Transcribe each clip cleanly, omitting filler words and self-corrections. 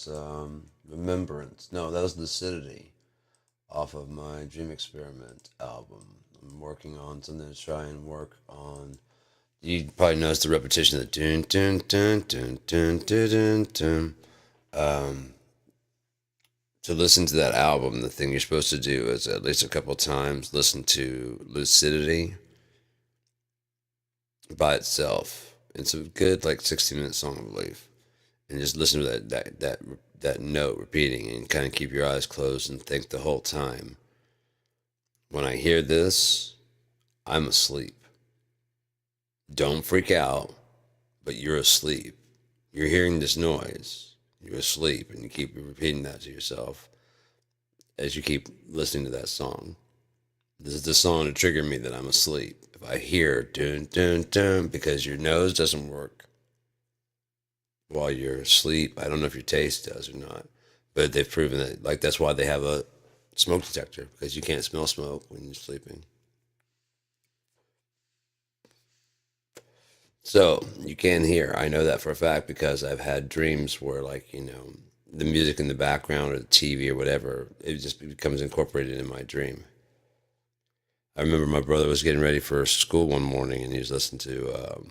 was Remembrance. No, that was Lucidity off of my Dream Experiment album. I'm working on something to try and work on. You probably noticed the repetition of the dun dun dun dun dun dun dun dun. Um, to listen to that album, the thing you're supposed to do is at least a couple times listen to Lucidity by itself. It's a good like 60-minute song, I believe, and just listen to that note repeating and kind of keep your eyes closed and think the whole time. When I hear this, I'm asleep. Don't freak out, but you're asleep. You're hearing this noise. You're asleep, and you keep repeating that to yourself as you keep listening to that song. This is the song to trigger me that I'm asleep. If I hear dun dun dun, because your nose doesn't work while you're asleep. I don't know if your taste does or not, but they've proven that. Like that's why they have a smoke detector because you can't smell smoke when you're sleeping. So you can hear. I know that for a fact because I've had dreams where, like, the music in the background or the TV or whatever, it just becomes incorporated in my dream. I remember my brother was getting ready for school one morning and he was listening to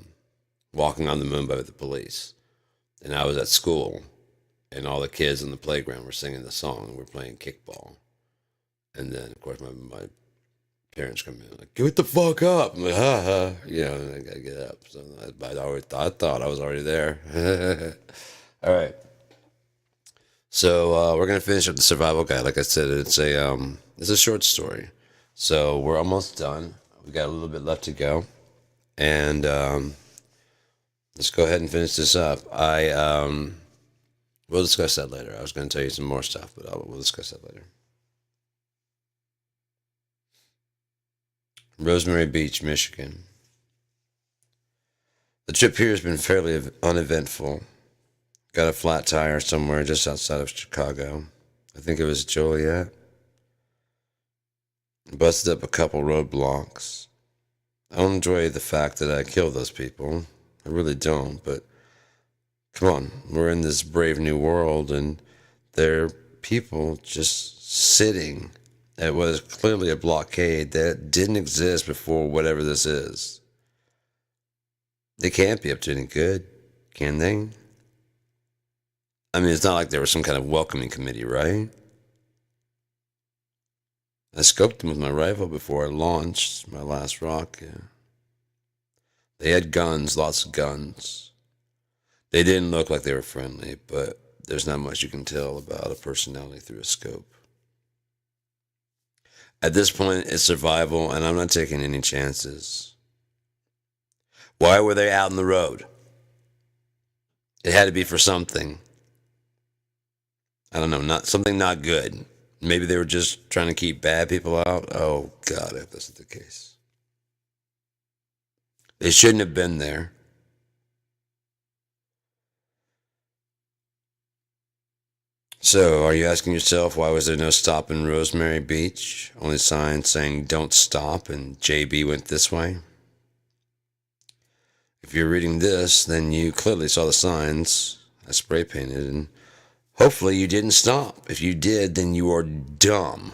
Walking on the Moon by the Police. And I was at school and all the kids in the playground were singing the song and we're playing kickball. And then, of course, my parents come in like, get the fuck up. I'm like, ha ha. And I got to get up. So I thought I was already there. All right. So we're going to finish up the survival guide. Like I said, it's a short story. So we're almost done. We got a little bit left to go. And let's go ahead and finish this up. We'll discuss that later. I was going to tell you some more stuff, but we'll discuss that later. Rosemary Beach, Michigan. The trip here has been fairly uneventful. Got a flat tire somewhere just outside of Chicago. I think it was Joliet. Busted up a couple roadblocks. I don't enjoy the fact that I killed those people. I really don't, but come on, we're in this brave new world and there are people just sitting at what is clearly a blockade that didn't exist before whatever this is. They can't be up to any good, can they? I mean, it's not like there was some kind of welcoming committee, right? I scoped them with my rifle before I launched my last rocket. They had guns, lots of guns. They didn't look like they were friendly, but there's not much you can tell about a personality through a scope. At this point, it's survival, and I'm not taking any chances. Why were they out in the road? It had to be for something. I don't know, something not good. Maybe they were just trying to keep bad people out. Oh, God, if this is the case. They shouldn't have been there. So, are you asking yourself why was there no stop in Rosemary Beach? Only signs saying don't stop and JB went this way? If you're reading this, then you clearly saw the signs. I spray painted and hopefully you didn't stop. If you did, then you are dumb.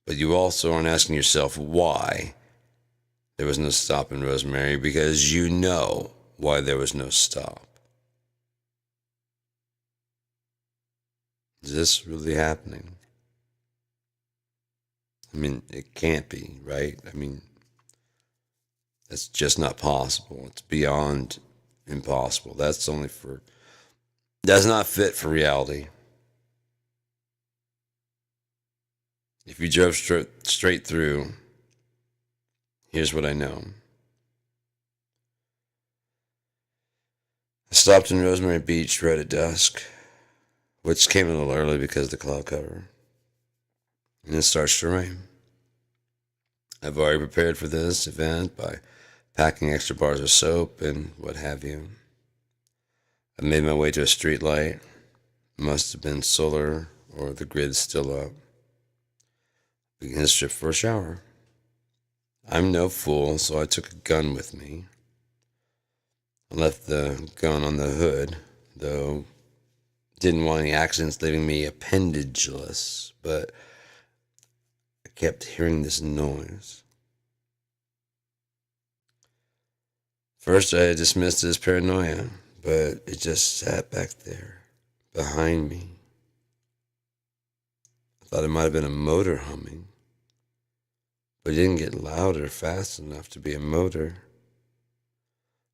But you also aren't asking yourself why there was no stop in Rosemary because you know why there was no stop. Is this really happening? I mean, it can't be, right? I mean, that's just not possible. It's beyond impossible. That's not fit for reality. If you drove straight through, here's what I know. I stopped in Rosemary Beach right at dusk, which came a little early because of the cloud cover. And it starts to rain. I've already prepared for this event by packing extra bars of soap and what have you. I made my way to a street light. Must have been solar or the grid's still up. Began to strip for a shower. I'm no fool, so I took a gun with me. I left the gun on the hood, though Didn't want any accidents leaving me appendageless, but I kept hearing this noise. First, I dismissed it as paranoia, but it just sat back there, behind me. I thought it might have been a motor humming, but it didn't get loud or fast enough to be a motor,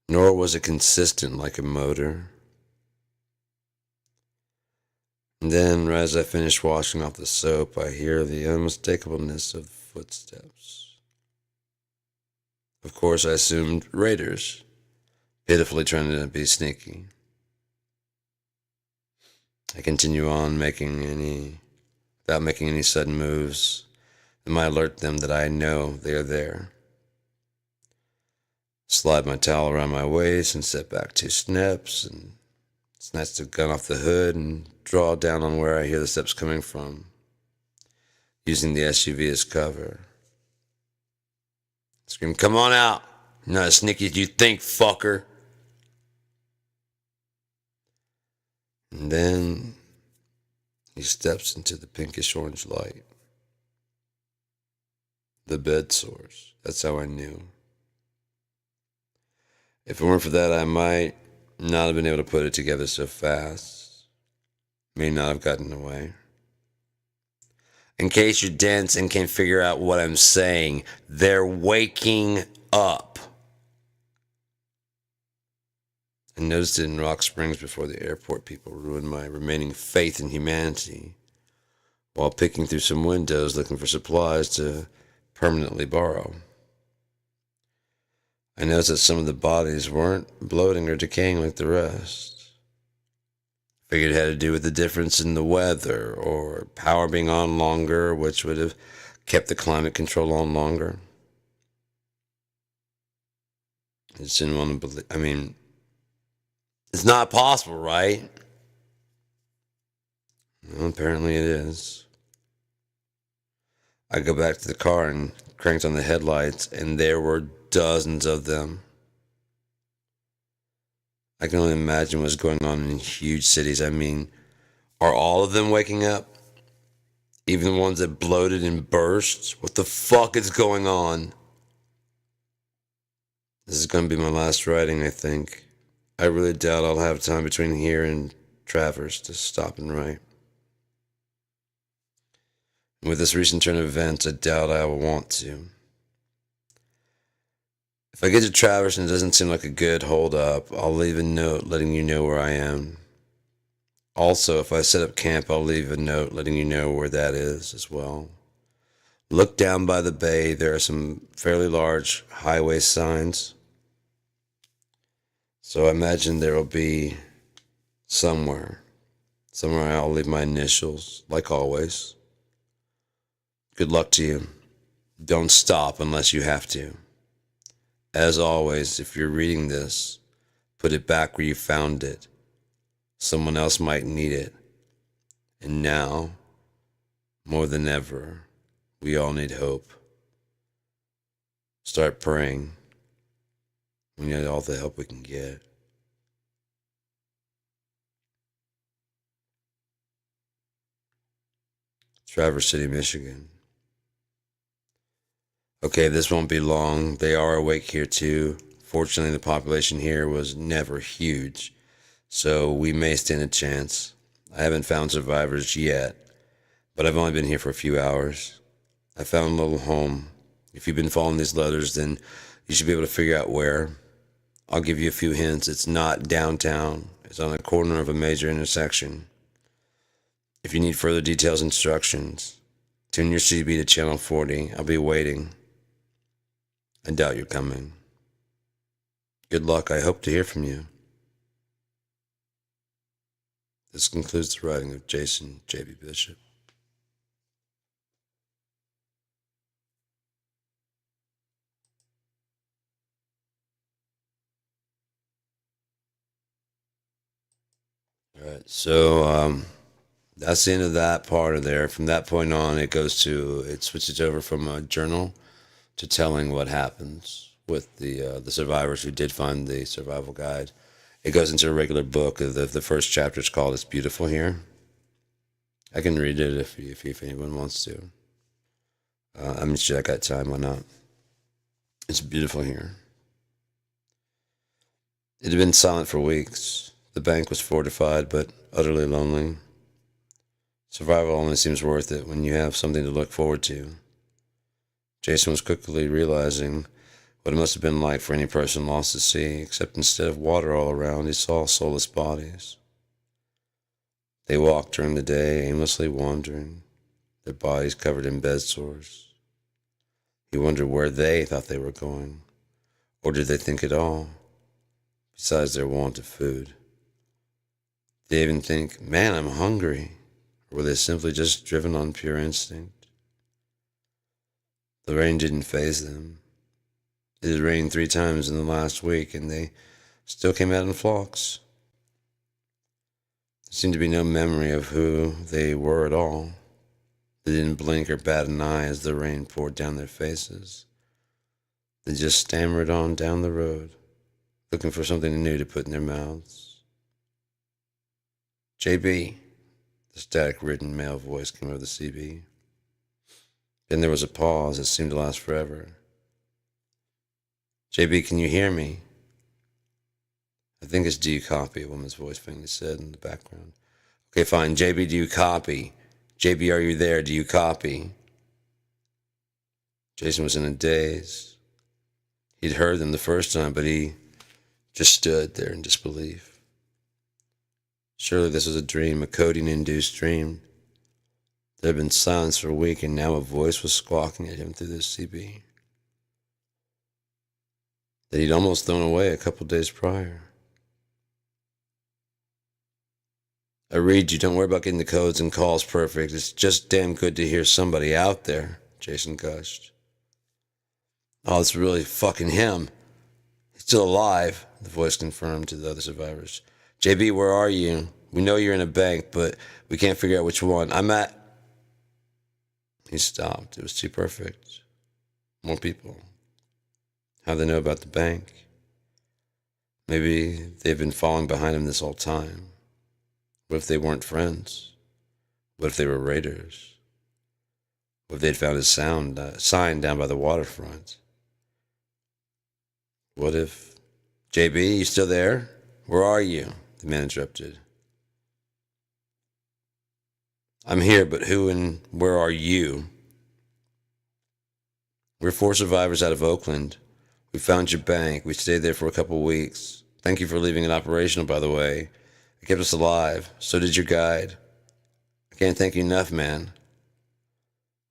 nor was it consistent like a motor. And then, right as I finished washing off the soap, I hear the unmistakableness of the footsteps. Of course, I assumed raiders, pitifully trying to be sneaky. I continue on without making any sudden moves that might alert them that I know they are there. Slide my towel around my waist and step back 2 steps and snatch the gun off the hood and draw down on where I hear the steps coming from, using the SUV as cover. Scream, "Come on out! You're not as sneaky as you think, fucker!" And then he steps into the pinkish orange light. The bed source. That's how I knew. If it weren't for that, I might not have been able to put it together so fast. May not have gotten away. In case you're dense and can't figure out what I'm saying, they're waking up. I noticed it in Rock Springs before the airport people ruined my remaining faith in humanity while picking through some windows looking for supplies to permanently borrow. I noticed that some of the bodies weren't bloating or decaying like the rest. Figured it had to do with the difference in the weather or power being on longer, which would have kept the climate control on longer. I just didn't want to believe. It's not possible, right? Well, apparently it is. I go back to the car and cranked on the headlights, and there were dozens of them. I can only imagine what's going on in huge cities. Are all of them waking up? Even the ones that bloated and burst? What the fuck is going on? This is going to be my last writing, I think. I really doubt I'll have time between here and Traverse to stop and write. And with this recent turn of events, I doubt I will want to. If I get to Traverse and it doesn't seem like a good hold up, I'll leave a note letting you know where I am. Also, if I set up camp, I'll leave a note letting you know where that is as well. Look down by the bay. There are some fairly large highway signs. So I imagine there will be somewhere I'll leave my initials, like always. Good luck to you. Don't stop unless you have to. As always, if you're reading this, put it back where you found it. Someone else might need it. And now, more than ever, we all need hope. Start praying. We need all the help we can get. Traverse City, Michigan. Okay, this won't be long. They are awake here too. Fortunately, the population here was never huge, so we may stand a chance. I haven't found survivors yet, but I've only been here for a few hours. I found a little home. If you've been following these letters, then you should be able to figure out where. I'll give you a few hints. It's not downtown. It's on the corner of a major intersection. If you need further details and instructions, tune your CB to channel 40. I'll be waiting. I doubt you're coming. Good luck. I hope to hear from you. This concludes the writing of Jason J.B. Bishop. All right, so that's the end of that part of there. From that point on, it switches over from a journal to telling what happens with the survivors who did find the survival guide. It goes into a regular book. The first chapter is called "It's Beautiful Here." I can read it if anyone wants to. I'm sure I got time. Why not? It's beautiful here. It had been silent for weeks. The bank was fortified, but utterly lonely. Survival only seems worth it when you have something to look forward to. Jason was quickly realizing what it must have been like for any person lost at sea, except instead of water all around, he saw soulless bodies. They walked during the day, aimlessly wandering, their bodies covered in bed sores. He wondered where they thought they were going, or did they think at all, besides their want of food. Did they even think, man, I'm hungry, or were they simply just driven on pure instinct? The rain didn't faze them. It had rained 3 times in the last week, and they still came out in flocks. There seemed to be no memory of who they were at all. They didn't blink or bat an eye as the rain poured down their faces. They just stammered on down the road, looking for something new to put in their mouths. "JB," the static-ridden male voice came over the CB. Then there was a pause that seemed to last forever. "JB, can you hear me?" "I think it's 'do you copy,'" a woman's voice faintly said in the background. "Okay, fine. JB, do you copy? JB, are you there? Do you copy?" Jason was in a daze. He'd heard them the first time, but he just stood there in disbelief. Surely this was a dream, a coding-induced dream. There had been silence for a week, and now a voice was squawking at him through the CB that he'd almost thrown away a couple days prior. "I read you. Don't worry about getting the codes and calls perfect. It's just damn good to hear somebody out there," Jason gushed. "Oh, it's really fucking him. He's still alive," the voice confirmed to the other survivors. "JB, where are you? We know you're in a bank, but we can't figure out which one. I'm at..." He stopped. It was too perfect. More people. How'd they know about the bank? Maybe they've been following behind him this whole time. What if they weren't friends? What if they were raiders? What if they'd found his sign down by the waterfront? What if... "JB, you still there? Where are you?" the man interrupted. "I'm here, but who and where are you?" "We're 4 survivors out of Oakland. We found your bank. We stayed there for a couple weeks. Thank you for leaving it operational, by the way. It kept us alive. So did your guide. I can't thank you enough, man."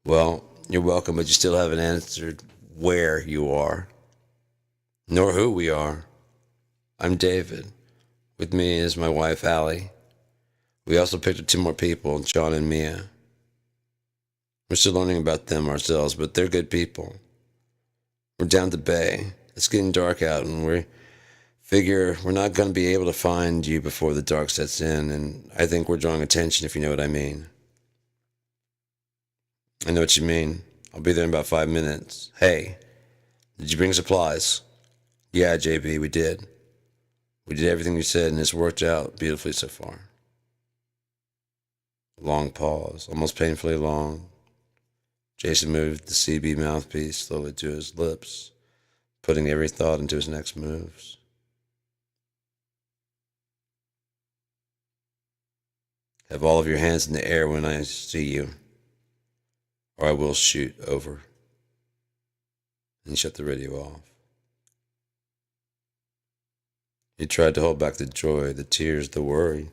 "Well, you're welcome, but you still haven't answered where you are. Nor who we are. I'm David. With me is my wife, Allie. We also picked up 2 more people, John and Mia. We're still learning about them ourselves, but they're good people. We're down the bay. It's getting dark out, and we figure we're not going to be able to find you before the dark sets in, and I think we're drawing attention, if you know what I mean." "I know what you mean. I'll be there in about 5 minutes. Hey, did you bring supplies?" "Yeah, JB, we did. We did everything you said, and it's worked out beautifully so far." A long pause, almost painfully long. Jason moved the CB mouthpiece slowly to his lips, putting every thought into his next moves. "Have all of your hands in the air when I see you, or I will shoot over." And he shut the radio off. He tried to hold back the joy, the tears, the worry.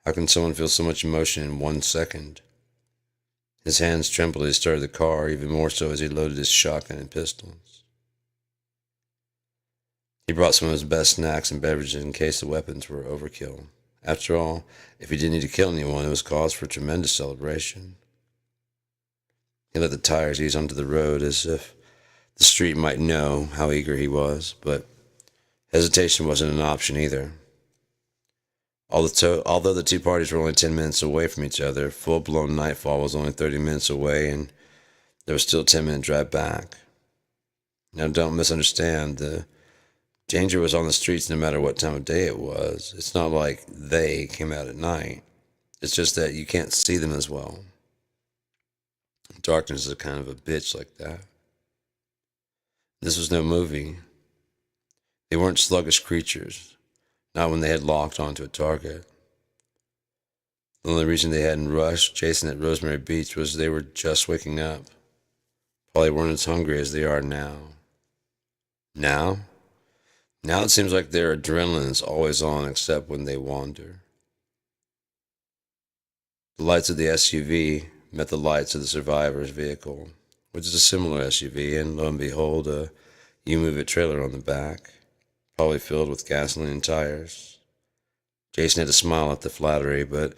How can someone feel so much emotion in 1 second? His hands trembled as he started the car, even more so as he loaded his shotgun and pistols. He brought some of his best snacks and beverages in case the weapons were overkill. After all, if he didn't need to kill anyone, it was cause for tremendous celebration. He let the tires ease onto the road as if the street might know how eager he was, but hesitation wasn't an option either. Although the 2 parties were only 10 minutes away from each other, full-blown nightfall was only 30 minutes away, and there was still a 10-minute drive back. Now, don't misunderstand. The Danger was on the streets no matter what time of day it was. It's not like they came out at night. It's just that you can't see them as well. Darkness is kind of a bitch like that. This was no movie. They weren't sluggish creatures, not when they had locked onto a target. The only reason they hadn't rushed Jason at Rosemary Beach was they were just waking up. Probably weren't as hungry as they are now. Now? Now it seems like their adrenaline is always on except when they wander. The lights of the SUV met the lights of the survivor's vehicle, which is a similar SUV, and lo and behold, a U-Move-It trailer on the back, probably filled with gasoline and tires. Jason had to smile at the flattery, but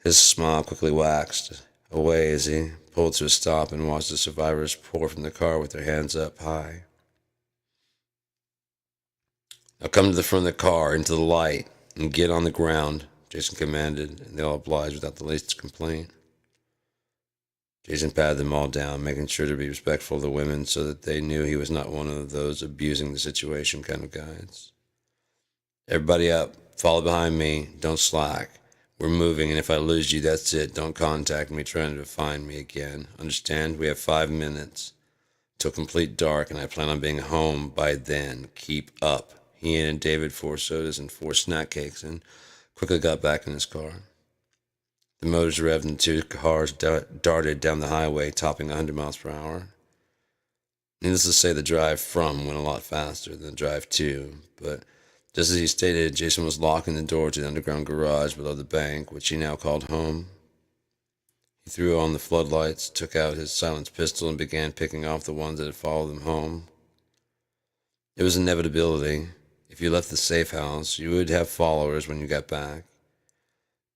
his smile quickly waxed away as he pulled to a stop and watched the survivors pour from the car with their hands up high. "Now come to the front of the car, into the light, and get on the ground," Jason commanded, and they all obliged without the least complaint. Jason patted them all down, making sure to be respectful of the women so that they knew he was not one of those abusing the situation kind of guys. "Everybody up, follow behind me, don't slack. We're moving, and if I lose you, that's it. Don't contact me trying to find me again. Understand? We have 5 minutes till complete dark, and I plan on being home by then. Keep up." He and David 4 sodas and 4 snack cakes and quickly got back in his car. The motors revved and the two cars darted down the highway, topping 100 miles per hour. Needless to say, the drive from went a lot faster than the drive to, but just as he stated, Jason was locking the door to the underground garage below the bank, which he now called home. He threw on the floodlights, took out his silenced pistol, and began picking off the ones that had followed him home. It was an inevitability. If you left the safe house, you would have followers when you got back.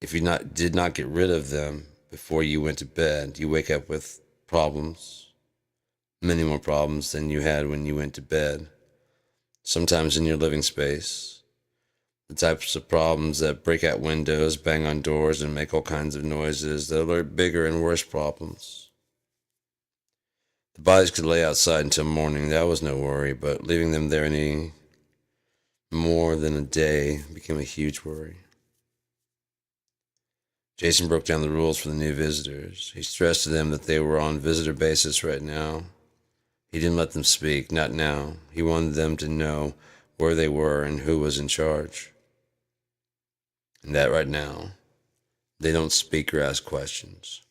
If you did not get rid of them before you went to bed, you wake up with problems, many more problems than you had when you went to bed, sometimes in your living space. The types of problems that break out windows, bang on doors, and make all kinds of noises that are bigger and worse problems. The bodies could lay outside until morning, that was no worry, but leaving them there any more than a day became a huge worry. Jason broke down the rules for the new visitors. He stressed to them that they were on visitor basis right now. He didn't let them speak, not now. He wanted them to know where they were and who was in charge. And that right now, they don't speak or ask questions.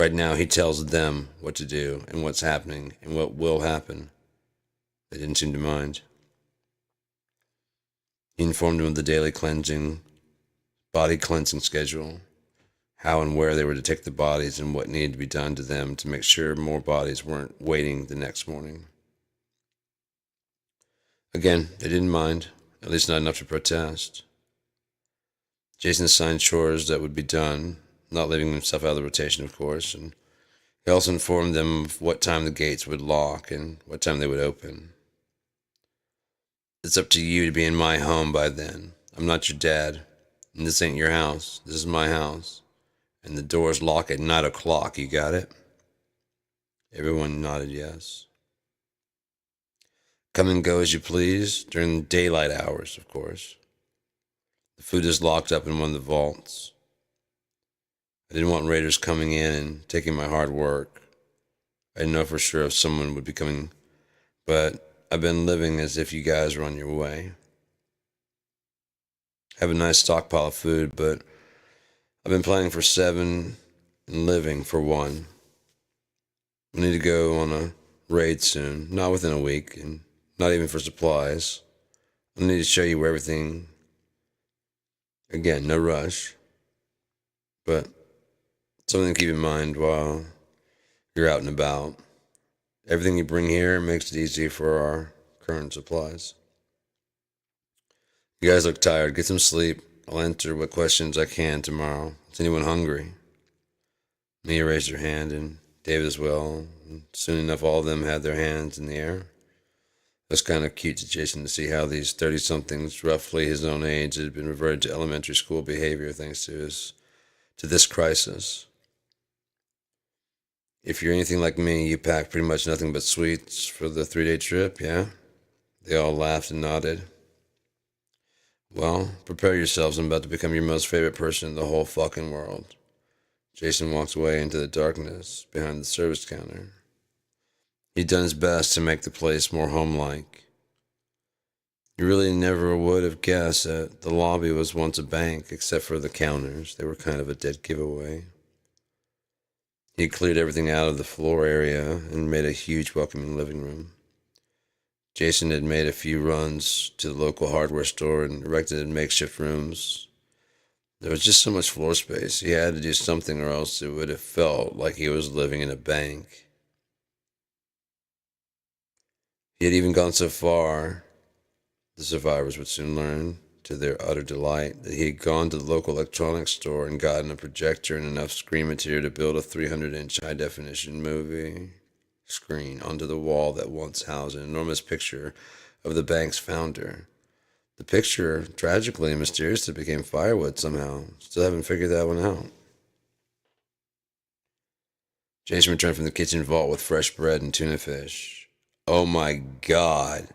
Right now, he tells them what to do and what's happening and what will happen. They didn't seem to mind. He informed them of the daily body cleansing schedule, how and where they were to take the bodies, and what needed to be done to them to make sure more bodies weren't waiting the next morning. Again, they didn't mind, at least not enough to protest. Jason assigned chores that would be done, not leaving himself out of the rotation, of course, and he also informed them of what time the gates would lock and what time they would open. "It's up to you to be in my home by then. I'm not your dad. And this ain't your house. This is my house. And the doors lock at 9 o'clock. You got it?" Everyone nodded yes. "Come and go as you please, during daylight hours, of course. The food is locked up in one of the vaults. I didn't want raiders coming in and taking my hard work. I didn't know for sure if someone would be coming, but I've been living as if you guys were on your way. I have a nice stockpile of food, but I've been planning for 7 and living for 1. I need to go on a raid soon, not within a week, and not even for supplies. I need to show you where everything, again, no rush, but something to keep in mind while you're out and about. Everything you bring here makes it easy for our current supplies. You guys look tired. Get some sleep. I'll answer what questions I can tomorrow. Is anyone hungry?" Mia raised her hand, and David as well. And soon enough, all of them had their hands in the air. It was kind of cute to Jason to see how these 30-somethings, roughly his own age, had been reverted to elementary school behavior thanks to this crisis. "If you're anything like me, you pack pretty much nothing but sweets for the 3-day trip, yeah?" They all laughed and nodded. Well, prepare yourselves. I'm about to become your most favorite person in the whole fucking world. Jason walked away into the darkness behind the service counter. He'd done his best to make the place more homelike. You really never would have guessed that the lobby was once a bank, except for the counters. They were kind of a dead giveaway. He cleared everything out of the floor area and made a huge welcoming living room. Jason had made a few runs to the local hardware store and erected makeshift rooms. There was just so much floor space. He had to do something or else it would have felt like he was living in a bank. He had even gone so far, the survivors would soon learn, to their utter delight, that he had gone to the local electronics store and gotten a projector and enough screen material to build a 300-inch high-definition movie screen onto the wall that once housed an enormous picture of the bank's founder. The picture, tragically and mysteriously, became firewood somehow. Still haven't figured that one out. Jason returned from the kitchen vault with fresh bread and tuna fish. Oh my God.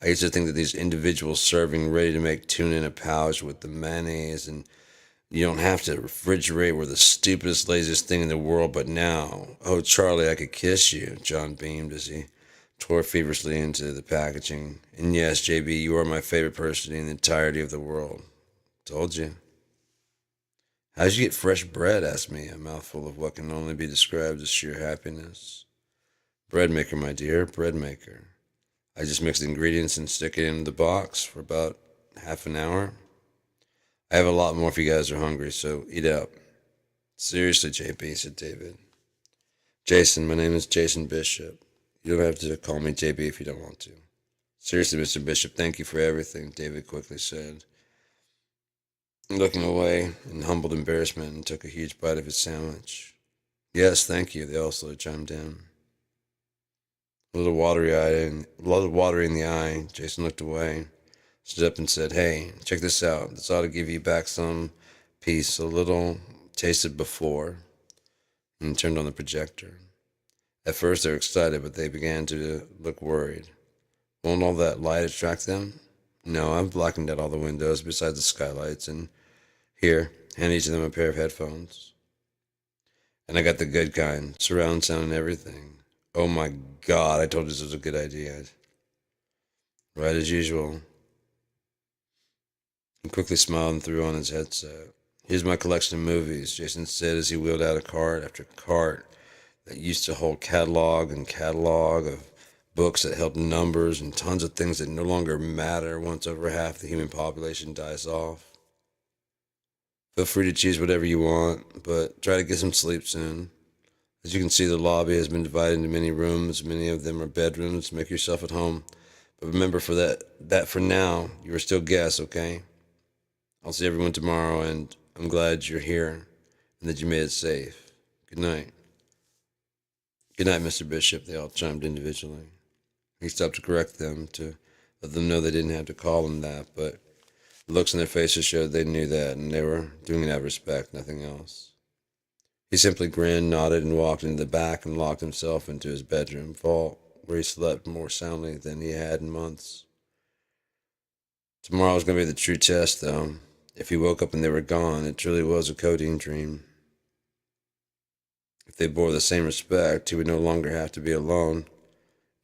I used to think that these individuals serving ready to make tuna in a pouch with the mayonnaise and you don't have to refrigerate were the stupidest, laziest thing in the world, but now, oh Charlie, I could kiss you, John beamed as he tore feverishly into the packaging. And yes, JB, you are my favorite person in the entirety of the world. Told you. How'd you get fresh bread? Asked me, a mouthful of what can only be described as sheer happiness. Bread maker, my dear, bread maker. I just mix the ingredients and stick it in the box for about half an hour. I have a lot more if you guys are hungry, so eat up. Seriously, JB, said David. Jason, my name is Jason Bishop. You don't have to call me JB if you don't want to. Seriously, Mr. Bishop, thank you for everything, David quickly said, looking away in humbled embarrassment and took a huge bite of his sandwich. Yes, thank you, they all slowly chimed in. A little watery in the eye, Jason looked away, stood up and said, hey, check this out. This ought to give you back some peace, a little tasted before, and he turned on the projector. At first they were excited, but they began to look worried. Won't all that light attract them? No, I've blackened out all the windows besides the skylights, and here, hand each of them a pair of headphones. And I got the good kind, surround sound and everything. Oh my God, I told you this was a good idea. Right as usual. He quickly smiled and threw on his headset. Here's my collection of movies, Jason said as he wheeled out a cart after cart that used to hold catalog of books that held numbers and tons of things that no longer matter once over half the human population dies off. Feel free to choose whatever you want, but try to get some sleep soon. As you can see, the lobby has been divided into many rooms. Many of them are bedrooms. Make yourself at home. But remember that for now, you are still guests, okay? I'll see everyone tomorrow, and I'm glad you're here and that you made it safe. Good night. Good night, Mr. Bishop, they all chimed individually. He stopped to correct them, to let them know they didn't have to call him that, but the looks on their faces showed they knew that, and they were doing it out of respect, nothing else. He simply grinned, nodded, and walked into the back and locked himself into his bedroom vault, where he slept more soundly than he had in months. Tomorrow was going to be the true test, though. If he woke up and they were gone, it truly was a codeine dream. If they bore the same respect, he would no longer have to be alone,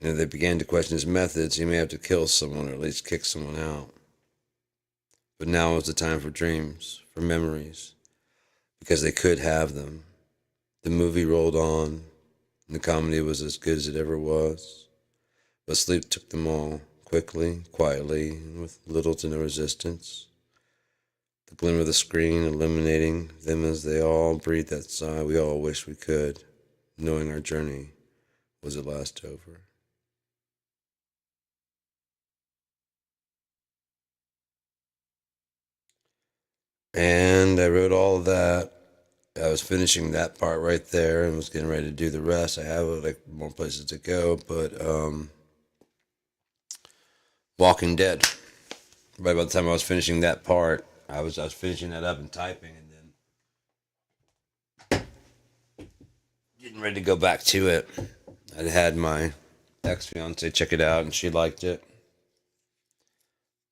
and if they began to question his methods, he may have to kill someone or at least kick someone out. But now was the time for dreams, for memories, because they could have them. The movie rolled on, and the comedy was as good as it ever was. But sleep took them all, quickly, quietly, and with little to no resistance. The glimmer of the screen illuminating them as they all breathed that sigh we all wished we could, knowing our journey was at last over. And I wrote all of that. I was finishing that part right there and was getting ready to do the rest. I have like more places to go, but Walking Dead. Right by the time I was finishing that part, I was finishing that up and typing, and then getting ready to go back to it. I had my ex fiance check it out, and she liked it.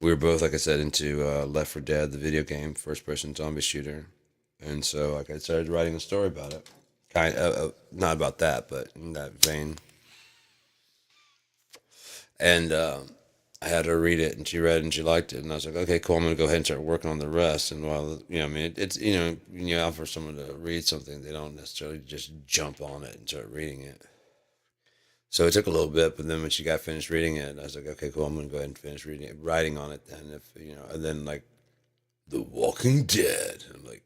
we were both, like I said, into Left 4 Dead, the video game, first person zombie shooter. And so, like, I started writing a story about it. Not about that, but in that vein. And I had her read it, and she read it, and she liked it. And I was like, okay, cool. I'm gonna go ahead and start working on the rest. And while I mean, it's when you offer someone to read something, they don't necessarily just jump on it and start reading it. So it took a little bit, but then when she got finished reading it, I was like, okay, cool. I'm gonna go ahead and finish reading it, writing on it. Then if and then like The Walking Dead. I'm like,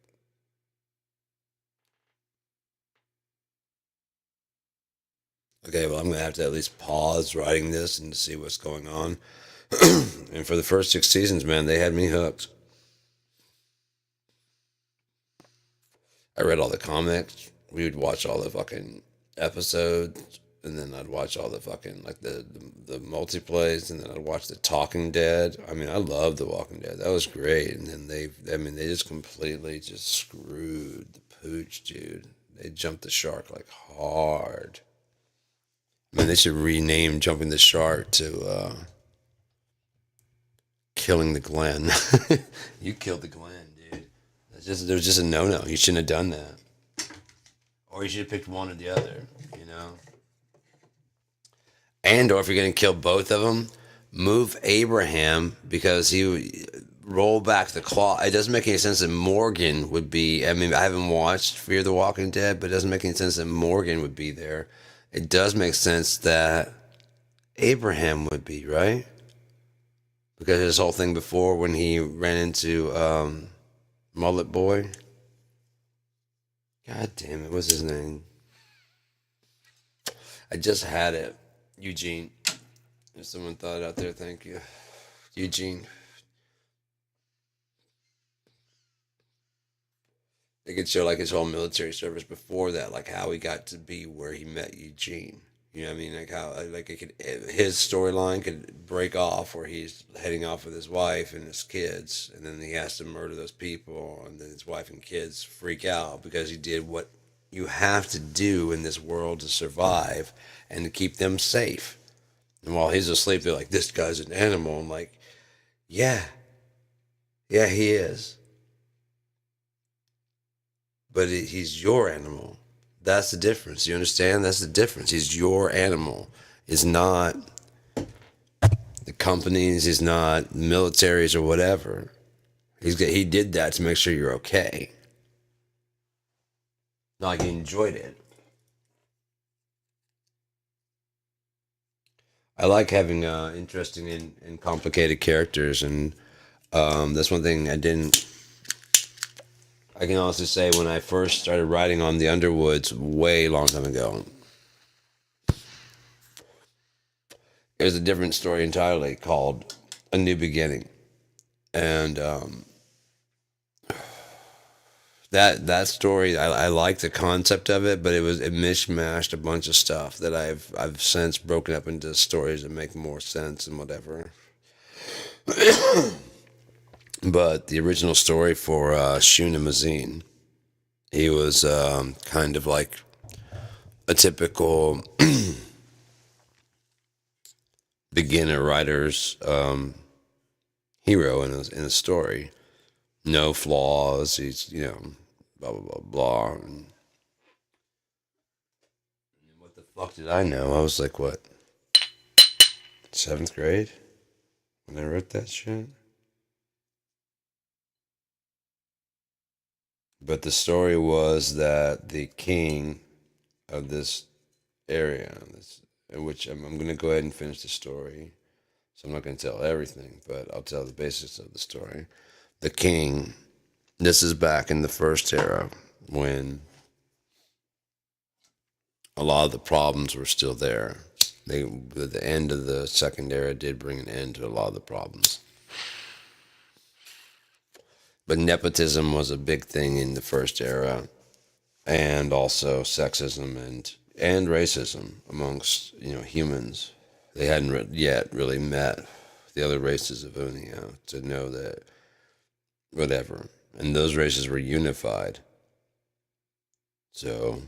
okay, well, I'm gonna have to at least pause writing this and see what's going on. And for the first 6 seasons, man, they had me hooked. I read all the comics. We would watch all the fucking episodes, and then I'd watch all the fucking like the multiplays, and then I'd watch the Talking Dead. I mean, I love the Walking Dead. That was great. And then they just completely just screwed the pooch, dude. They jumped the shark like hard. I mean, they should rename jumping the shark to killing the Glen. You killed the Glen, dude. There was just a no-no. You shouldn't have done that. Or you should have picked one or the other, you know? And or if you're going to kill both of them, move Abraham because he roll back the claw. It doesn't make any sense that Morgan would be. I mean, I haven't watched Fear the Walking Dead, but it doesn't make any sense that Morgan would be there. It does make sense that Abraham would be, right? Because his whole thing before when he ran into Mullet Boy. God damn it, what's his name? I just had it. Eugene. If someone thought it out there, thank you. Eugene. They could show like his whole military service before that, like how he got to be where he met Eugene. You know what I mean? Like how like it could his storyline could break off where he's heading off with his wife and his kids, and then he has to murder those people, and then his wife and kids freak out because he did what you have to do in this world to survive and to keep them safe. And while he's asleep, they're like, "This guy's an animal." I'm like, "Yeah, yeah, he is." But he's your animal. That's the difference. You understand? That's the difference. He's your animal. He's not the companies. He's not militaries or whatever. He did that to make sure you're okay. Not like he enjoyed it. I like having interesting and complicated characters, and that's one thing I didn't. I can honestly say when I first started writing on the Underwoods way long time ago, it was a different story entirely called A New Beginning, and that story I like the concept of it, but it mishmashed a bunch of stuff that I've since broken up into stories that make more sense and whatever. But the original story for Shuna Mazine, he was kind of like a typical beginner writer's hero in a story. No flaws. He's blah blah blah blah. And what the fuck did I know? I was like what, seventh grade when I wrote that shit. But the story was that the king of this area, in which I'm going to go ahead and finish the story. So I'm not going to tell everything, but I'll tell the basics of the story. The king, this is back in the first era when a lot of the problems were still there. The end of the second era did bring an end to a lot of the problems. But nepotism was a big thing in the first era, and also sexism and racism amongst humans. They hadn't yet really met the other races of Unia to know that whatever, and those races were unified. So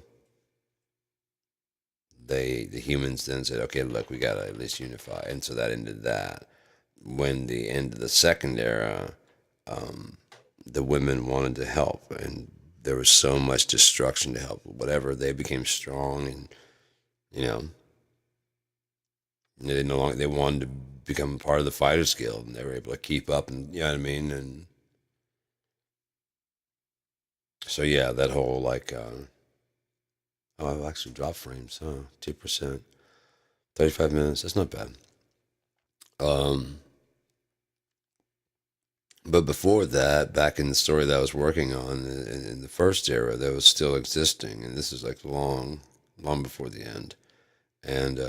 the humans then said, okay, look, we gotta at least unify, and so that ended that. when the end of the second era, the women wanted to help, and there was so much destruction to help. Whatever, they became strong, and you know, they no longer they wanted to become part of the Fighters Guild, and they were able to keep up, and you know what I mean. And so yeah, that whole like, oh, I've actually dropped frames, huh? 2%, 35 minutes. That's not bad. Um, but before that, back in the story that I was working on in the first era, that was still existing, and this is like long, long before the end. And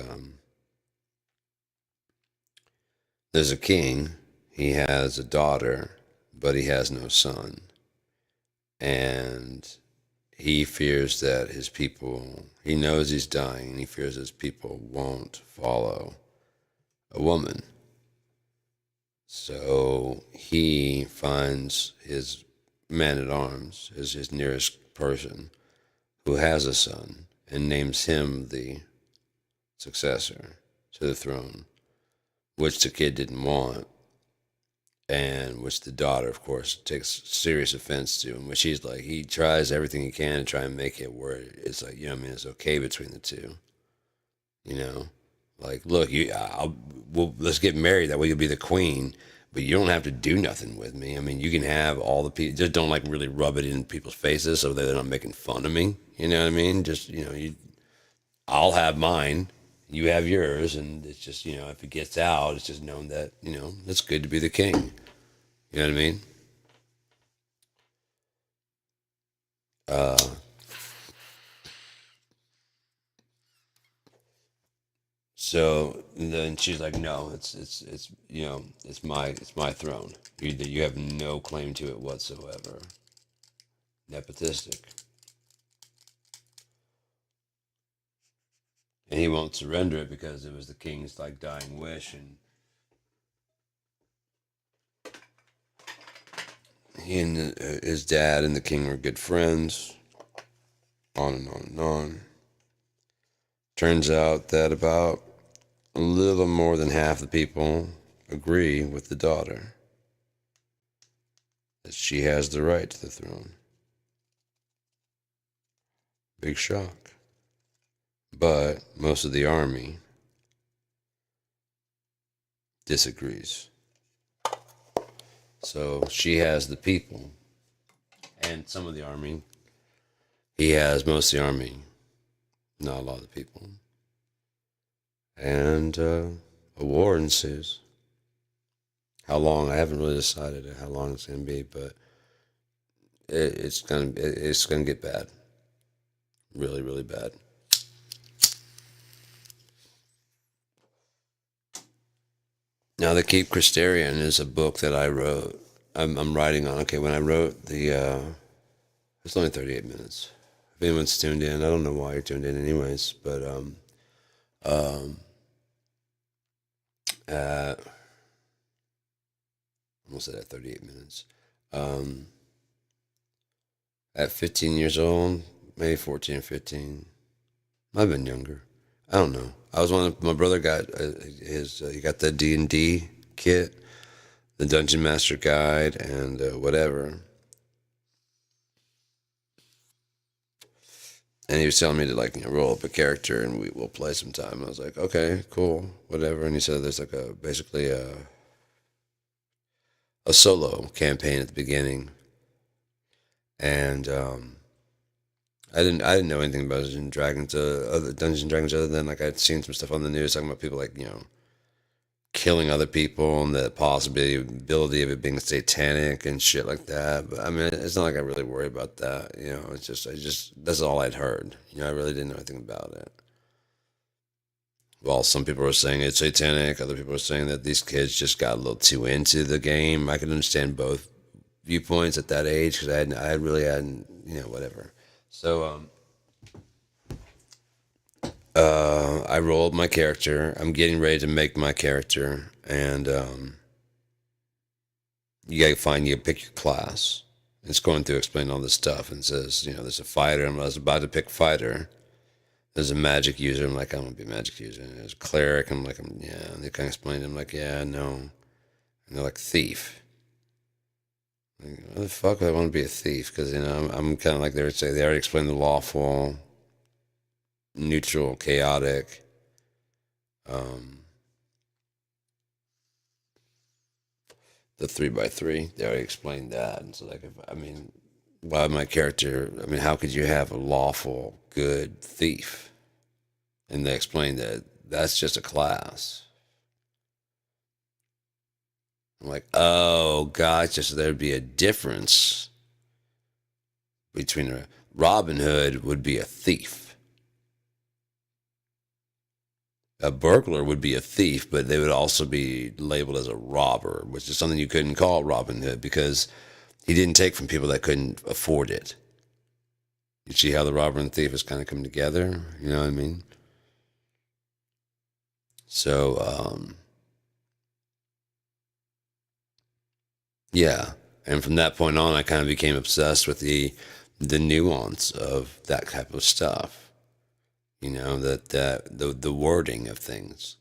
there's a king. He has a daughter, but he has no son, and he fears that his people. He knows he's dying, and he fears his people won't follow a woman. So he finds his man at arms, his nearest person, who has a son, and names him the successor to the throne, which the kid didn't want, and which the daughter, of course, takes serious offense to, and which he's like, he tries everything he can to try and make it where it's like, you know what I mean, it's okay between the two, you know? Like, look, let's get married. That way you'll be the queen, but you don't have to do nothing with me. I mean, you can have all the people. Just don't like really rub it in people's faces so that they're not making fun of me. You know what I mean? Just I'll have mine, you have yours, and it's just if it gets out, it's just known that it's good to be the king. You know what I mean? Uh, So then she's like, "No, it's it's my throne. You have no claim to it whatsoever. Nepotistic." And he won't surrender it because it was the king's like dying wish, and he and his dad and the king were good friends. On and on and on. Turns out that about a little more than half the people agree with the daughter that she has the right to the throne. Big shock. But most of the army disagrees. So she has the people and some of the army. He has most of the army, not a lot of the people. And a war ensues. How long? I haven't really decided how long it's going to be, but it's gonna get bad, really, really bad. Now, The Keep Christerian is a book that I wrote. I'm writing on. Okay, when I wrote it's only 38 minutes. If anyone's tuned in, I don't know why you're tuned in, anyways. But um, at almost at 38 minutes. Um, at 15 years old, maybe 14 or 15. I've been younger. I don't know. I was my brother got he got the D&D kit, the Dungeon Master Guide, and whatever. And he was telling me to like roll up a character and we'll play sometime. I was like, okay, cool, whatever. And he said there's like basically a solo campaign at the beginning, and I didn't know anything about Dungeons and Dragons other than like I'd seen some stuff on the news talking about people like killing other people and the possibility of it being satanic and shit like that. But I mean, it's not like I really worry about that. It's just that's all I'd heard. I really didn't know anything about it. Well, some people were saying it's satanic. Other people were saying that these kids just got a little too into the game. I could understand both viewpoints at that age because I really hadn't, whatever. So, I rolled my character. I'm getting ready to make my character, and you pick your class. It's going through explaining all this stuff and says, there's a fighter. I was about to pick fighter. There's a magic user. I'm like, I'm gonna be a magic user. And there's a cleric. Yeah. And they kind of explained. I'm like, yeah, no. And they're like, thief. Like, why the fuck would I want to be a thief? Because, I'm kind of like they would say, they already explained the lawful, neutral, chaotic. Um, the 3x3, they already explained that. And so, like, why my character, how could you have a lawful, good thief? And they explained that that's just a class. I'm like, oh, gotcha. So there'd be a difference between a Robin Hood would be a thief. A burglar would be a thief, but they would also be labeled as a robber, which is something you couldn't call Robin Hood because he didn't take from people that couldn't afford it. You see how the robber and thief has kind of come together? You know what I mean? So, yeah. And from that point on, I kind of became obsessed with the nuance of that type of stuff. The wording of things.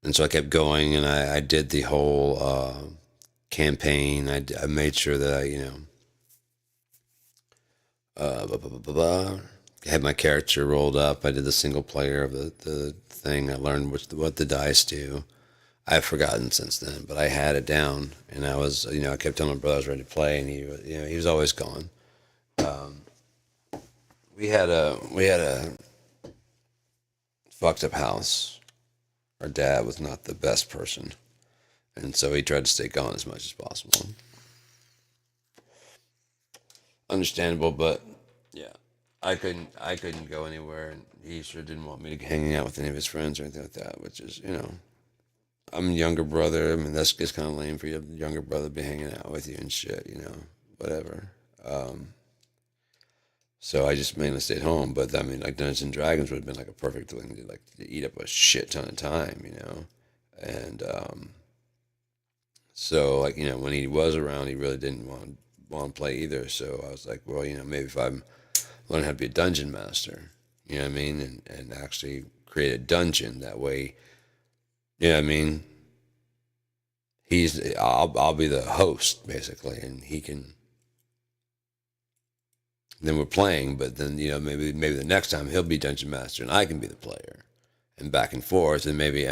And so I kept going, and I did the whole campaign. I made sure that blah, blah, blah, blah, blah. Had my character rolled up. I did the single player of the thing. I learned what the dice do. I've forgotten since then, but I had it down, and I kept telling my brother I was ready to play, and he was always gone. We had a fucked up house. Our dad was not the best person, and so he tried to stay gone as much as possible. Understandable, but yeah, I couldn't go anywhere, and he sure didn't want me to hanging out with any of his friends or anything like that. Which is, I'm a younger brother. That's just kind of lame for your younger brother to be hanging out with you and shit. Whatever. So I just mainly stayed home. But like Dungeons and Dragons would have been like a perfect thing to eat up a shit ton of time. And so when he was around, he really didn't want to play either. So I was like, well, maybe if I'm learn how to be a dungeon master, you know what I mean, and actually create a dungeon that way. You know what I mean? I'll be the host basically, and he can. Then we're playing, but then maybe the next time he'll be dungeon master and I can be the player, and back and forth, and maybe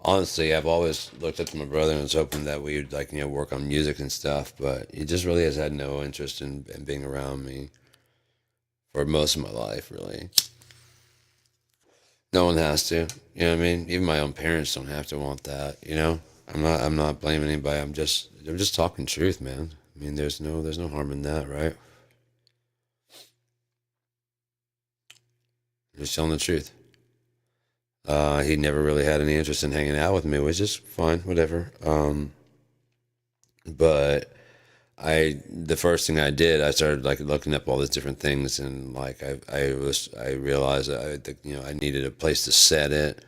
honestly I've always looked up to my brother and was hoping that we would work on music and stuff, but he just really has had no interest in being around me for most of my life, really. No one has to, you know what I mean? Even my own parents don't have to want that. I'm not blaming anybody. I'm just talking truth, man. There's no harm in that, right? Just telling the truth. He never really had any interest in hanging out with me, which is fine, whatever. But the first thing I did, I started looking up all these different things, and I realized I needed a place to set it,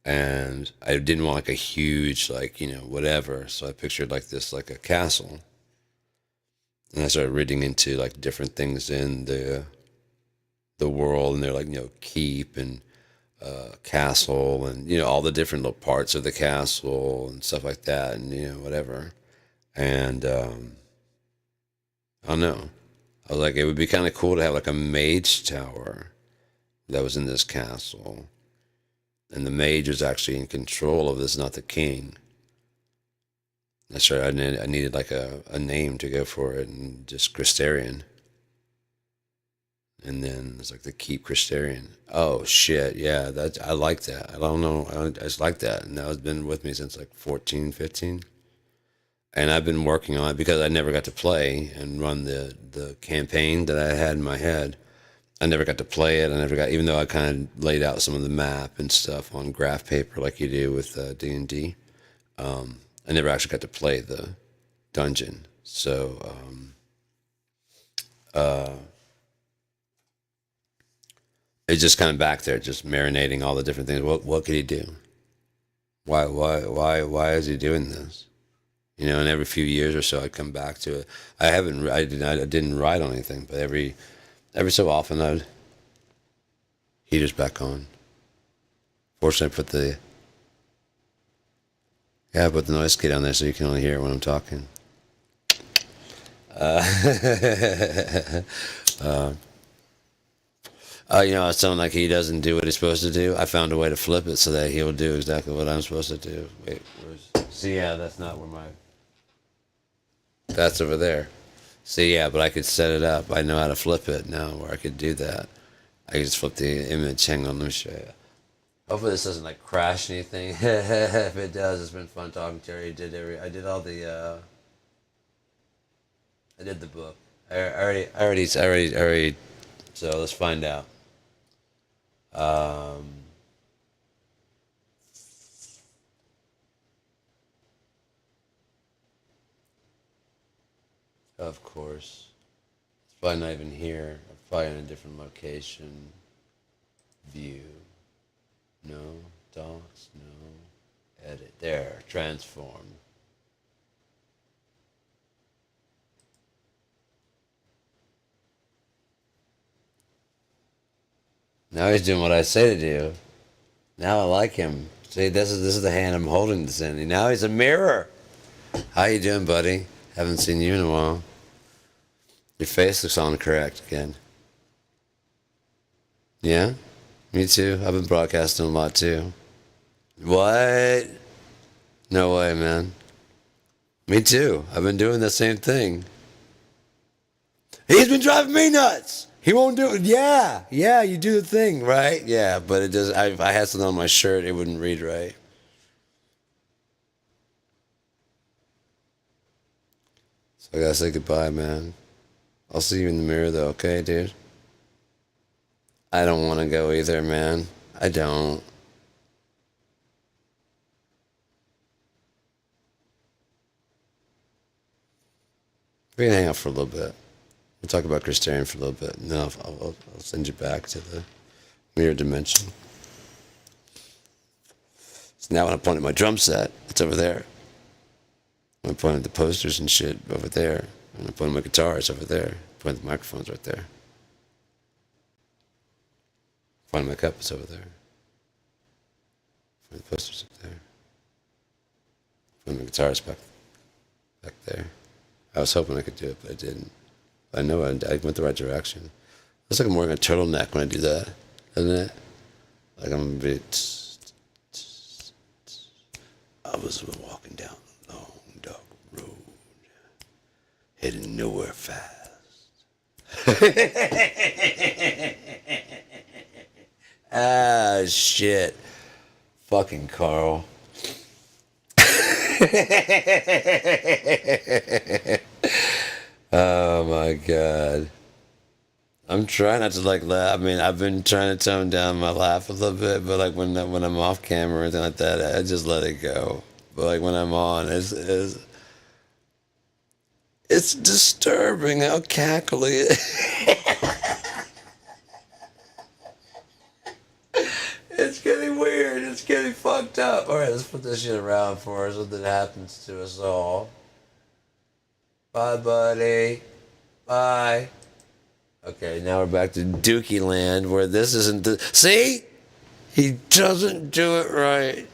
and I didn't want a huge whatever. So I pictured this like a castle, and I started reading into different things in the world, and they're keep and castle, and all the different little parts of the castle and stuff like that, and whatever. And I don't know. I was like, it would be kind of cool to have a mage tower that was in this castle, and the mage was actually in control of this, not the king. That's right. I needed a name to go for it, and just Christarian. And then it's the keep Christarian. Oh shit, yeah, I like that. I don't know, I just like that, and that has been with me since 14, 15. And I've been working on it because I never got to play and run the campaign that I had in my head. I never got to play it. I never got, even though I kind of laid out some of the map and stuff on graph paper like you do with D&D. I never actually got to play the dungeon. So, it's just kind of back there, just marinating all the different things. What could he do? Why is he doing this? And every few years or so, I'd come back to it. I didn't write on anything, but every so often, I'd heaters back on. Fortunately, I put Yeah, I put the noise key down there so you can only hear it when I'm talking. Uh, I was telling like he doesn't do what he's supposed to do. I found a way to flip it so that he'll do exactly what I'm supposed to do. Wait, see, yeah, that's not where my. That's over there. See, yeah, but I could set it up. I know how to flip it now where I could do that. I could just flip the image. Hang on, let me show you. Hopefully this doesn't like crash anything. If it does, it's been fun talking to you. I did all the, I did the book. I already. So let's find out. Um, of course, it's probably not even here. I'm probably in a different location. View. No. Docs. No. Edit. There. Transform. Now he's doing what I say to do. Now I like him. See, this is the hand I'm holding this in. Now he's a mirror. How you doing, buddy? Haven't seen you in a while. Your face looks incorrect again. Yeah? Me too. I've been broadcasting a lot too. What? No way, man. Me too. I've been doing the same thing. He's been driving me nuts. He won't do it. Yeah, yeah, you do the thing, right? Yeah, but it does. I had something on my shirt. It wouldn't read right. So I gotta say goodbye, man. I'll see you in the mirror, though. Okay, dude. I don't want to go either, man. I don't. We can hang out for a little bit. We'll talk about Christarian for a little bit, and then I'll send you back to the mirror dimension. So now when I point at my drum set, it's over there. When I point at the posters and shit over there. When I point at my guitar, it's over there. Point at the microphone's right there. Point at my cup, it's over there. Point at the posters up there. Point at my guitar, it's back there. I was hoping I could do it, but I didn't. I know I went the right direction. Looks like I'm wearing a turtleneck when I do that, doesn't it? Like I'm a bit. I was walking down a long, dark road, heading nowhere fast. Ah, shit. Fucking Carl. Oh my god. I'm trying not to like laugh. I mean, I've been trying to tone down my laugh a little bit, but like when I'm off camera or anything like that, I just let it go. But like when I'm on, it's disturbing how cackly it. It's getting weird. It's getting fucked up. All right, let's put this shit around for us. Something happens to us all. Bye, buddy. Bye. Okay, now we're back to Dookie Land, where this isn't the... See? He doesn't do it right.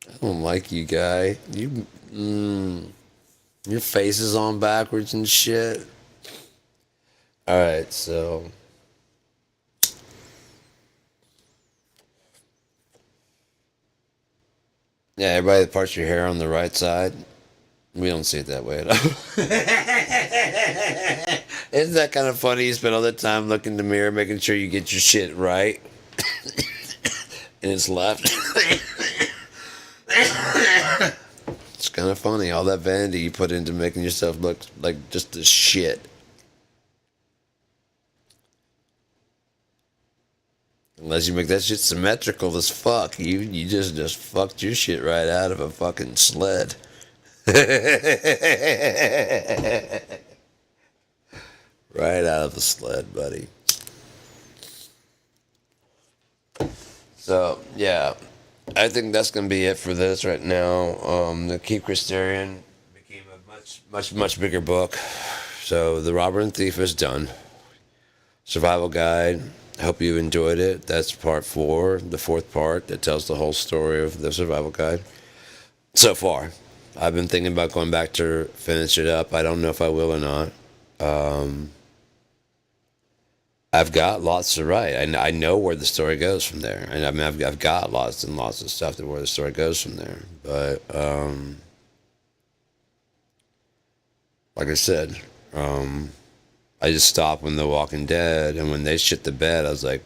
I don't like you, guy. Your face is on backwards and shit. Alright, so... Yeah, everybody that parts your hair on the right side, we don't see it that way at all. Isn't that kind of funny? You spend all that time looking in the mirror, making sure you get your shit right, and it's left. It's kind of funny, all that vanity you put into making yourself look like just the shit. Unless you make that shit symmetrical as fuck. You just fucked your shit right out of a fucking sled. Right out of the sled, buddy. So, yeah. I think that's going to be it for this right now. The Keep Christarian became a much bigger book. So, The Robber and Thief is done. Survival Guide. I hope you enjoyed it. That's part four, the fourth part that tells the whole story of the survival guide so far. I've been thinking about going back to finish it up. I don't know if I will or not. Um, I've got lots to write. I know where the story goes from there. And I mean, I've got lots and lots of stuff to where the story goes from there. But, like I said, I just stopped when The Walking Dead, and when they shit the bed, I was like,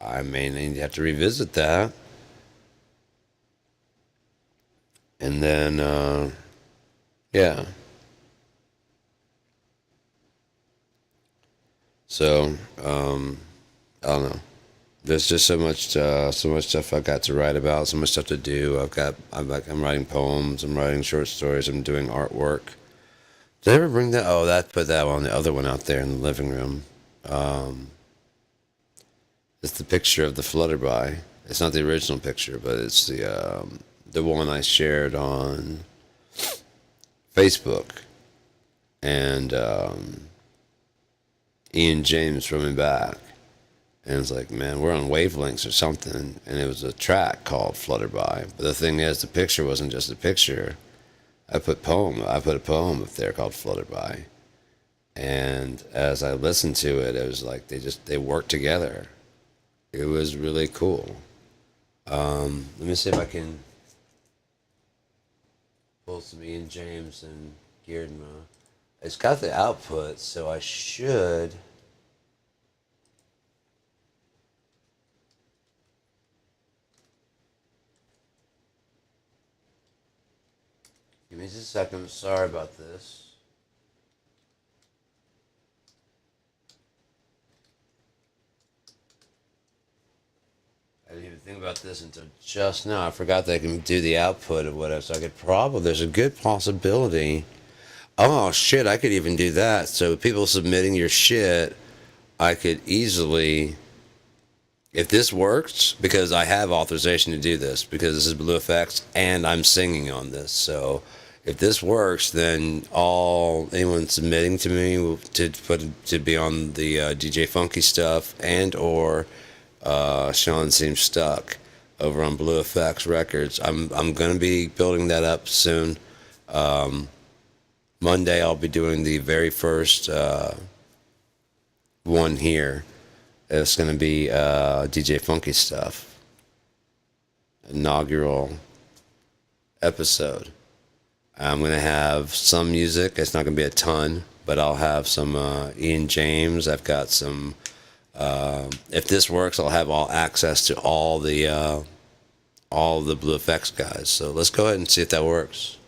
I mean, you have to revisit that. And then, yeah. So, I don't know. There's just so much stuff I got to write about, so much stuff to do. I'm writing poems, I'm writing short stories, I'm doing artwork. Did I ever bring that? Oh, that put that on the other one out there in the living room. Um, it's the picture of the flutterby. It's not the original picture, but it's the one I shared on Facebook, and Ian James wrote me back, and it's like, man, we're on wavelengths or something, and it was a track called Flutterby. But the thing is, the picture wasn't just a picture. I put a poem up there called Flutterby, and as I listened to it, it was like they worked together. It was really cool. Let me see if I can pull some Ian James and Geardma. It's got the output, so I should. Give me just a second. Sorry about this. I didn't even think about this until just now. I forgot that I can do the output of whatever. So I could probably, there's a good possibility. Oh shit, I could even do that. So people submitting your shit, I could easily, if this works, because I have authorization to do this, because this is Blue Effects and I'm singing on this. So if this works, then anyone submitting to me to be on the DJ Funky stuff and or Sean Seems Stuck over on Blue Effects Records. I'm gonna be building that up soon. Monday I'll be doing the very first one here. It's gonna be DJ Funky stuff. Inaugural episode. I'm gonna have some music. It's not gonna be a ton, but I'll have some Ian James. I've got some. If this works, I'll have all access to all the Blue Effects guys. So let's go ahead and see if that works.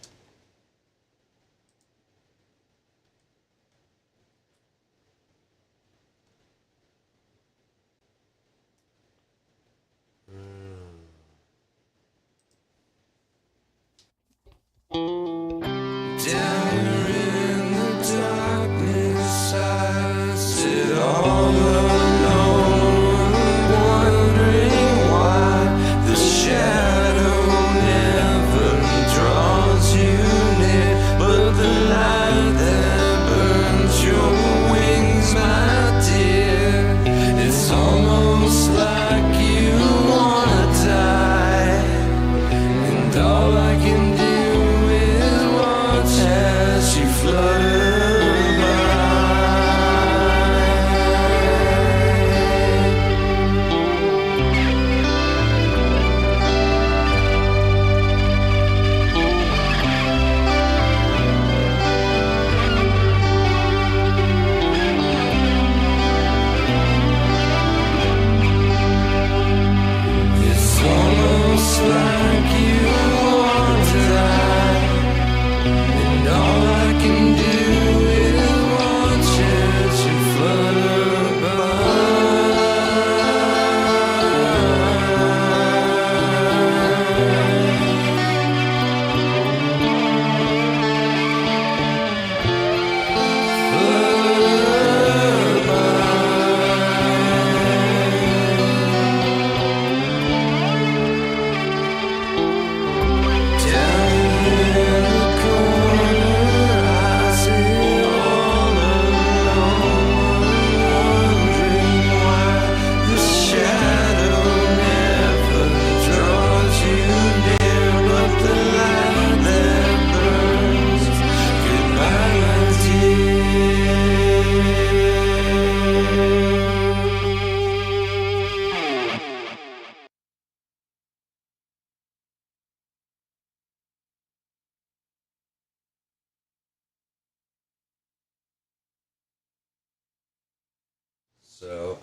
Down in the darkness, I sit all alone, wondering why the shadow never draws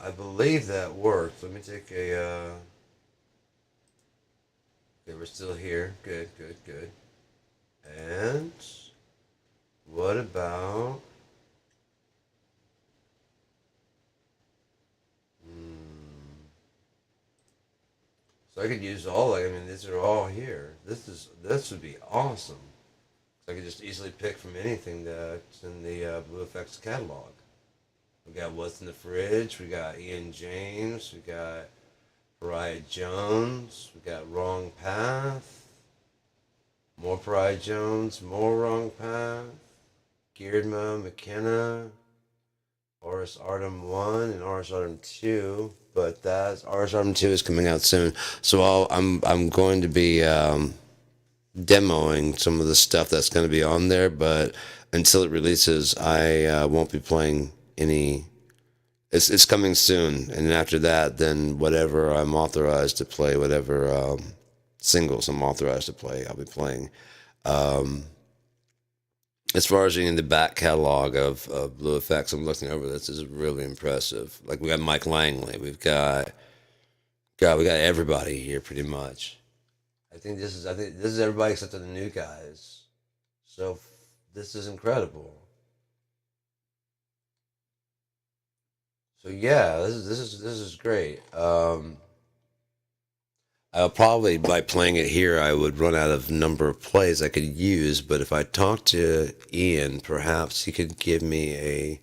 I believe that worked. Let me take a. Okay, we're still here. Good, good, good. And what about? Hmm, so I could use all. I mean, these are all here. This would be awesome. So I could just easily pick from anything that's in the Blue Effects catalog. We got What's in the Fridge. We got Ian James. We got Pariah Jones. We got Wrong Path. More Pariah Jones. More Wrong Path. Geardma McKenna. Oris Artem 1 and Oris Artem 2. But that's Oris Artem 2 is coming out soon. So I'm going to be demoing some of the stuff that's going to be on there, but until it releases, I won't be playing any. It's coming soon, and after that, then whatever I'm authorized to play, whatever singles I'm authorized to play, I'll be playing. Um, as far as in the back catalog of Blue Effects, I'm looking over this. This is really impressive. Like we got Mike Langley, we got everybody here pretty much. I think this is everybody except for the new guys. So this is incredible. So yeah, this is great. I'll probably by playing it here, I would run out of number of plays I could use. But if I talk to Ian, perhaps he could give me a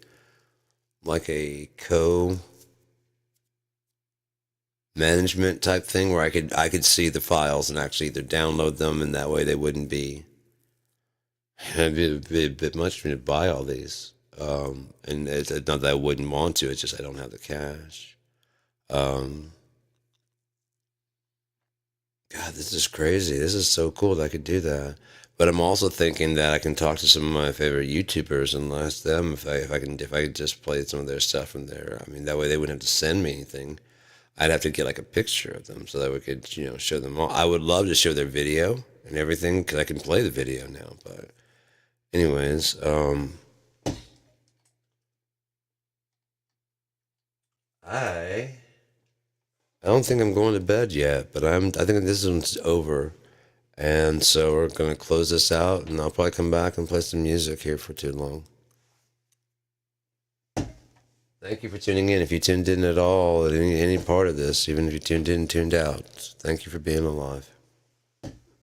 co management type thing where I could see the files and actually either download them, and that way they wouldn't be. It'd be a bit much for me to buy all these. And it's not that I wouldn't want to. It's just I don't have the cash. Um, God, this is crazy. This is so cool that I could do that. But I'm also thinking that I can talk to some of my favorite YouTubers and ask them if I could just play some of their stuff from there. I mean, that way they wouldn't have to send me anything. I'd have to get like a picture of them so that we could show them all. I would love to show their video and everything because I can play the video now. But anyways, I I don't think I'm going to bed yet, but I think this one's over. And so we're going to close this out, and I'll probably come back and play some music here for too long. Thank you for tuning in. If you tuned in at all at any part of this, even if you tuned in, tuned out, thank you for being alive.